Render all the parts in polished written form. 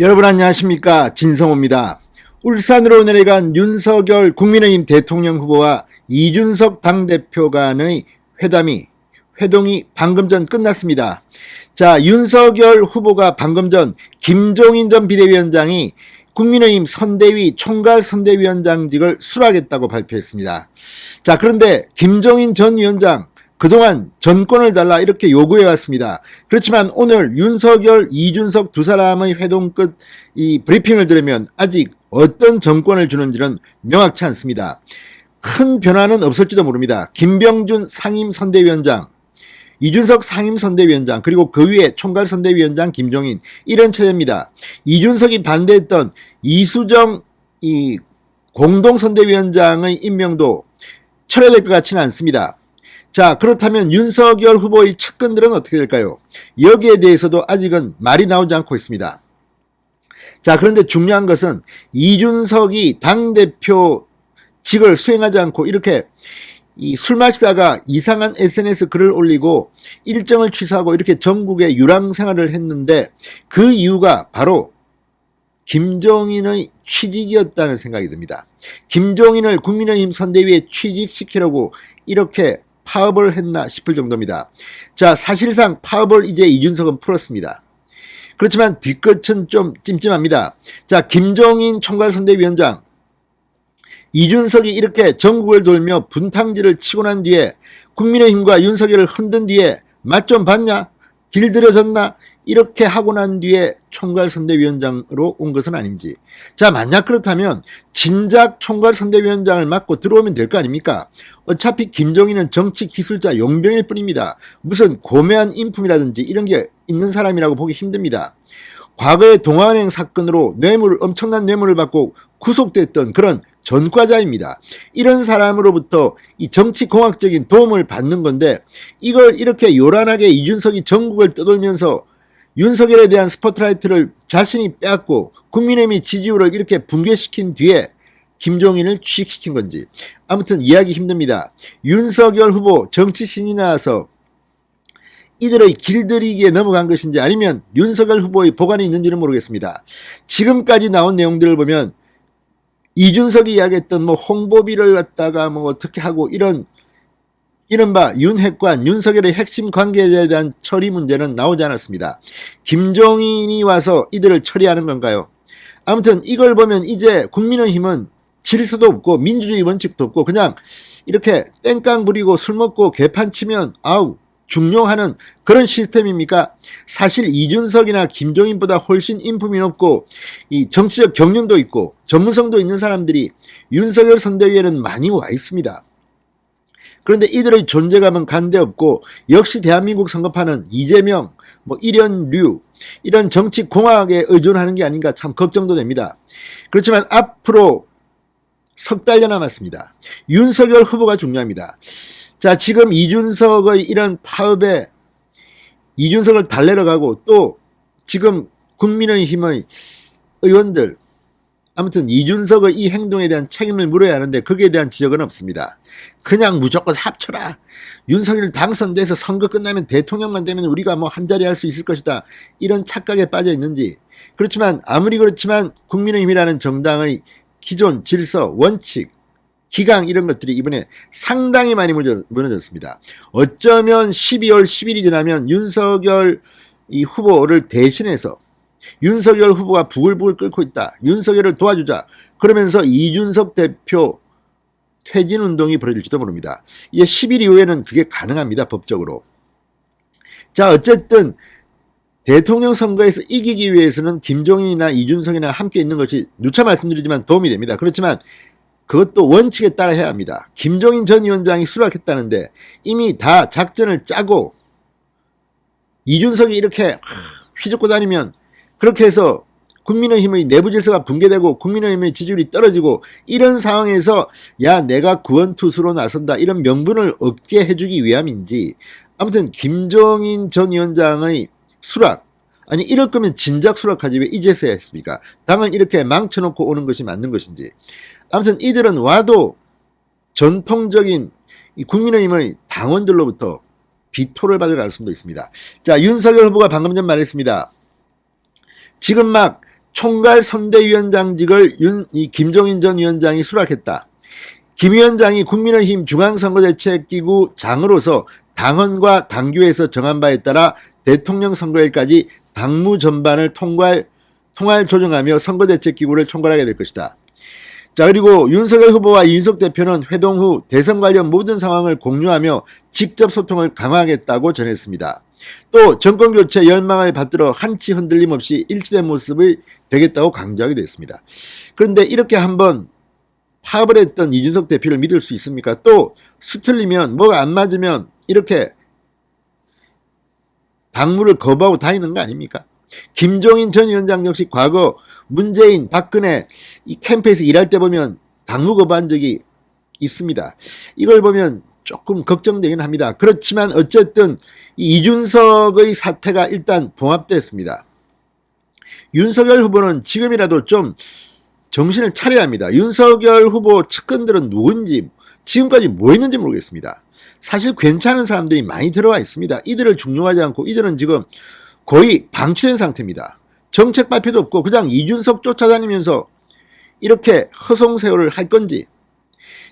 여러분 안녕하십니까, 진성호입니다. 울산으로 내려간 윤석열 국민의힘 대통령 후보와 이준석 당대표 간의 회동이 방금 전 끝났습니다. 자, 윤석열 후보가 방금 전 김종인 전 비대위원장이 국민의힘 선대위 총괄 선대위원장직을 수락했다고 발표했습니다. 자, 그런데 김종인 전 위원장 그동안 전권을 달라 이렇게 요구해 왔습니다. 그렇지만 오늘 윤석열, 이준석 두 사람의 회동 끝 이 브리핑을 들으면 아직 어떤 정권을 주는지는 명확치 않습니다. 큰 변화는 없을지도 모릅니다. 김병준 상임선대위원장, 이준석 상임선대위원장, 그리고 그 위에 총괄선대위원장 김종인, 이런 체제입니다. 이준석이 반대했던 이수정 공동선대위원장의 임명도 철회될 것 같지는 않습니다. 자, 그렇다면 윤석열 후보의 측근들은 어떻게 될까요? 여기에 대해서도 아직은 말이 나오지 않고 있습니다. 자, 그런데 중요한 것은 이준석이 당대표직을 수행하지 않고 이렇게 술 마시다가 이상한 SNS 글을 올리고 일정을 취소하고 이렇게 전국에 유랑 생활을 했는데 그 이유가 바로 김종인의 취직이었다는 생각이 듭니다. 김종인을 국민의힘 선대위에 취직시키려고 이렇게 파업을 했나 싶을 정도입니다. 자, 사실상 파업을 이제 이준석은 풀었습니다. 그렇지만 뒤끝은 좀 찜찜합니다. 자, 김종인 총괄선대위원장, 이준석이 이렇게 전국을 돌며 분탕질을 치고 난 뒤에 국민의힘과 윤석열을 흔든 뒤에 맛 좀 봤냐? 길들여졌나? 이렇게 하고 난 뒤에 총괄선대위원장으로 온 것은 아닌지. 자, 만약 그렇다면 진작 총괄선대위원장을 맡고 들어오면 될 거 아닙니까? 어차피 김종인은 정치 기술자 용병일 뿐입니다. 무슨 고매한 인품이라든지 이런 게 있는 사람이라고 보기 힘듭니다. 과거의 동아은행 사건으로 엄청난 뇌물을 받고 구속됐던 그런 전과자입니다. 이런 사람으로부터 이 정치공학적인 도움을 받는 건데 이걸 이렇게 요란하게 이준석이 전국을 떠돌면서 윤석열에 대한 스포트라이트를 자신이 빼앗고 국민의힘의 지지율을 이렇게 붕괴시킨 뒤에 김종인을 취직시킨 건지 아무튼 이해하기 힘듭니다. 윤석열 후보 정치 신이 나와서 이들의 길들이기에 넘어간 것인지 아니면 윤석열 후보의 보관이 있는지는 모르겠습니다. 지금까지 나온 내용들을 보면 이준석이 이야기했던 홍보비를 갖다가 어떻게 하고 이른바 윤핵관, 윤석열의 핵심 관계자에 대한 처리 문제는 나오지 않았습니다. 김종인이 와서 이들을 처리하는 건가요? 아무튼 이걸 보면 이제 국민의힘은 질서도 없고 민주주의 원칙도 없고 그냥 이렇게 땡깡 부리고 술 먹고 개판 치면 중용하는 그런 시스템입니까? 사실 이준석이나 김종인보다 훨씬 인품이 높고 이 정치적 경륜도 있고 전문성도 있는 사람들이 윤석열 선대위에는 많이 와 있습니다. 그런데 이들의 존재감은 간데없고 역시 대한민국 선거판은 이재명, 이련류 이런 정치 공학에 의존하는 게 아닌가 참 걱정도 됩니다. 그렇지만 앞으로 석 달여 남았습니다. 윤석열 후보가 중요합니다. 자, 지금 이준석의 이런 파업에 이준석을 달래러 가고 또 지금 국민의힘의 의원들 아무튼 이준석의 이 행동에 대한 책임을 물어야 하는데 거기에 대한 지적은 없습니다. 그냥 무조건 합쳐라. 윤석열 당선돼서 선거 끝나면 대통령만 되면 우리가 한 자리 할 수 있을 것이다. 이런 착각에 빠져 있는지. 그렇지만 아무리 그렇지만 국민의힘이라는 정당의 기존 질서, 원칙, 기강 이런 것들이 이번에 상당히 많이 무너졌습니다. 어쩌면 12월 10일이 지나면 윤석열 이 후보를 대신해서 윤석열 후보가 부글부글 끓고 있다. 윤석열을 도와주자. 그러면서 이준석 대표 퇴진운동이 벌어질지도 모릅니다. 이제 10일 이후에는 그게 가능합니다. 법적으로. 자, 어쨌든 대통령 선거에서 이기기 위해서는 김종인이나 이준석이나 함께 있는 것이 누차 말씀드리지만 도움이 됩니다. 그렇지만 그것도 원칙에 따라 해야 합니다. 김종인 전 위원장이 수락했다는데 이미 다 작전을 짜고 이준석이 이렇게 휘젓고 다니면 그렇게 해서 국민의힘의 내부 질서가 붕괴되고 국민의힘의 지지율이 떨어지고 이런 상황에서 야 내가 구원투수로 나선다 이런 명분을 얻게 해주기 위함인지 아무튼 김종인 전 위원장의 수락 아니 이럴 거면 진작 수락하지 왜 이제서야 했습니까? 당을 이렇게 망쳐놓고 오는 것이 맞는 것인지 아무튼 이들은 와도 전통적인 국민의힘의 당원들로부터 비토를 받을 가능성도 있습니다. 자, 윤석열 후보가 방금 전 말했습니다. 지금 막 총괄 선대위원장직을 김종인 전 위원장이 수락했다. 김 위원장이 국민의힘 중앙선거대책기구 장으로서 당헌과 당규에서 정한 바에 따라 대통령 선거일까지 당무 전반을 통할 조정하며 선거대책기구를 총괄하게 될 것이다. 자, 그리고 윤석열 후보와 이준석 대표는 회동 후 대선 관련 모든 상황을 공유하며 직접 소통을 강화하겠다고 전했습니다. 또 정권교체 열망을 받들어 한치 흔들림 없이 일치된 모습이 되겠다고 강조하기도 했습니다. 그런데 이렇게 한번 파업을 했던 이준석 대표를 믿을 수 있습니까? 또 수틀리면 뭐가 안 맞으면 이렇게 당무를 거부하고 다니는 거 아닙니까? 김종인 전 위원장 역시 과거 문재인, 박근혜 이 캠프에서 일할 때 보면 당무 거부한 적이 있습니다. 이걸 보면 조금 걱정되긴 합니다. 그렇지만 어쨌든 이준석의 사태가 일단 봉합됐습니다. 윤석열 후보는 지금이라도 좀 정신을 차려야 합니다. 윤석열 후보 측근들은 누군지 지금까지 뭐 했는지 모르겠습니다. 사실 괜찮은 사람들이 많이 들어와 있습니다. 이들을 중용하지 않고 이들은 지금 거의 방치된 상태입니다. 정책 발표도 없고 그냥 이준석 쫓아다니면서 이렇게 허송세월을 할 건지.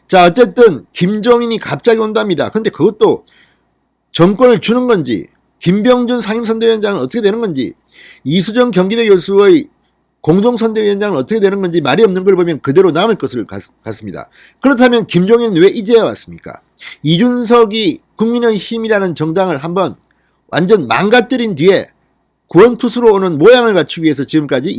자, 어쨌든 김종인이 갑자기 온답니다. 근데 그것도 정권을 주는 건지, 김병준 상임선대위원장은 어떻게 되는 건지, 이수정 경기대 교수의 공동선대위원장은 어떻게 되는 건지 말이 없는 걸 보면 그대로 남을 것을 같습니다. 그렇다면 김종인은 왜 이제야 왔습니까? 이준석이 국민의힘이라는 정당을 한번 완전 망가뜨린 뒤에 구원투수로 오는 모양을 갖추기 위해서 지금까지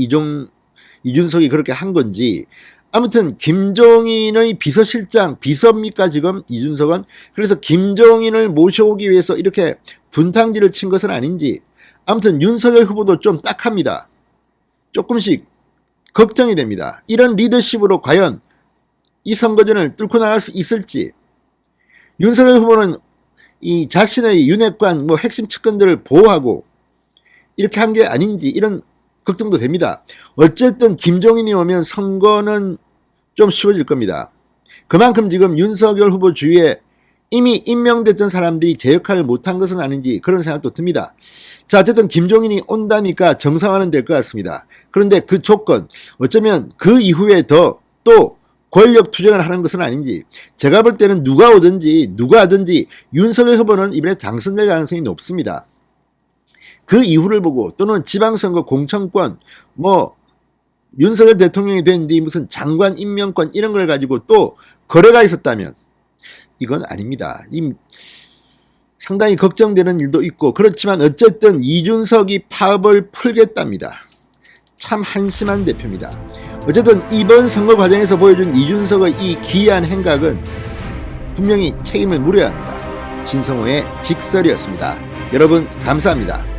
이준석이 그렇게 한 건지, 아무튼 김종인의 비서실장, 비서입니까 지금 이준석은? 그래서 김종인을 모셔오기 위해서 이렇게 분탕질을 친 것은 아닌지, 아무튼 윤석열 후보도 좀 딱합니다. 조금씩 걱정이 됩니다. 이런 리더십으로 과연 이 선거전을 뚫고 나갈 수 있을지. 윤석열 후보는 이 자신의 윤핵관 핵심 측근들을 보호하고 이렇게 한 게 아닌지 이런 걱정도 됩니다. 어쨌든 김종인이 오면 선거는 좀 쉬워질 겁니다. 그만큼 지금 윤석열 후보 주위에 이미 임명됐던 사람들이 제 역할을 못한 것은 아닌지 그런 생각도 듭니다. 자, 어쨌든 김종인이 온다니까 정상화는 될 것 같습니다. 그런데 그 조건, 어쩌면 그 이후에 더 또 권력 투쟁을 하는 것은 아닌지, 제가 볼 때는 누가 오든지 누가 하든지 윤석열 후보는 이번에 당선될 가능성이 높습니다. 그 이후를 보고 또는 지방선거 공천권, 윤석열 대통령이 된 뒤 무슨 장관 임명권 이런 걸 가지고 또 거래가 있었다면 이건 아닙니다. 상당히 걱정되는 일도 있고, 그렇지만 어쨌든 이준석이 파업을 풀겠답니다. 참 한심한 대표입니다. 어쨌든 이번 선거 과정에서 보여준 이준석의 이 기이한 행각은 분명히 책임을 물어야 합니다. 진성호의 직설이었습니다. 여러분 감사합니다.